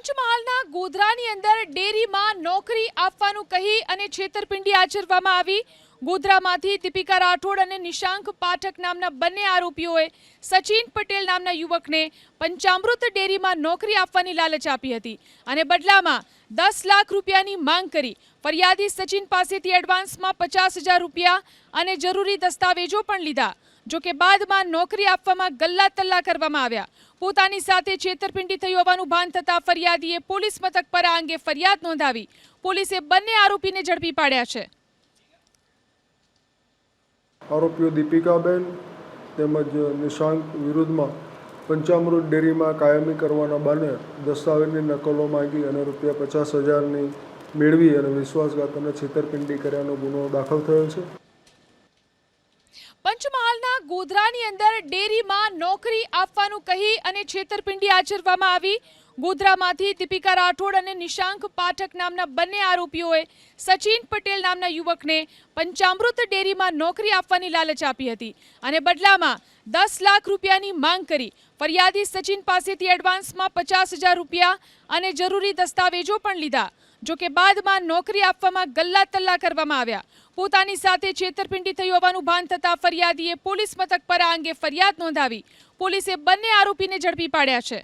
પંચમહાલના ગોધરાની અંદર ડેરીમાં નોકરી આપવાનું કહી અને છેતરપિંડી આચરવામાં આવી। ગોધરામાંથી દીપિકા રાઠોડ અને નિશાંક પાઠક નામના બંને આરોપીઓએ સચિન પટેલ નામના યુવકને પંચામૃત ડેરીમાં નોકરી આપવાની લાલચ આપી હતી અને બદલામાં 10 લાખ રૂપિયાની માંગ કરી। ફરિયાદી સચિન પાસેથી એડવાન્સમાં 50,000 રૂપિયા અને જરૂરી દસ્તાવેજો પણ લીધા। જો કે બાદમાં નોકરી આપવામાં ગલ્લા તલ્લા કરવામાં આવ્યા। પોતાની સાથે છેતરપિંડી થઈ હોવાનું ભાન થતા ફરિયાદીએ પોલીસ મથક પર આ અંગે ફરિયાદ નોંધાવી। પોલીસે બંને આરોપીને ઝડપી પાડ્યા છે। આરોપીઓ દીપિકાબેન તેમજ નિશાંક વિરુદ્ધમાં પંચામૃત ડેરીમાં કાયમી કરવાના બહાને દસ્તાવેજની નકલો માંગી અને ₹50,000ની મેળવી અને વિશ્વાસઘાત અને છેતરપિંડી કર્યાનો ગુનો દાખલ થયેલ છે। પંચમહાલના ગોધરાની અંદર ડેરીમાં નોકરી આપવાનું કહી અને છેતરપિંડી આચરવામાં આવી। ગોધરામાંથી દીપિકા રાઠોડ અને નિશાંક પાઠક નામના બંને આરોપીઓએ સચિન પટેલ નામના યુવકને પંચામૃત ડેરીમાં નોકરી આપવાની લાલચ આપી હતી અને બદલામાં 10 લાખ રૂપિયાની માંગ કરી। ફરિયાદી સચિન પાસેથી એડવાન્સમાં 50,000 રૂપિયા અને જરૂરી દસ્તાવેજો પણ લીધા। જો કે બાદમાં નોકરી આપવામાં ગલ્લા તલ્લા કરવામાં આવ્યા। પોતાની સાથે છેતરપિંડી થઈ હોવાનું ભાન થતા ફરિયાદીએ પોલીસ મથક પર આ અંગે ફરિયાદ નોંધાવી। પોલીસે બંને આરોપીને ઝડપી પાડ્યા છે।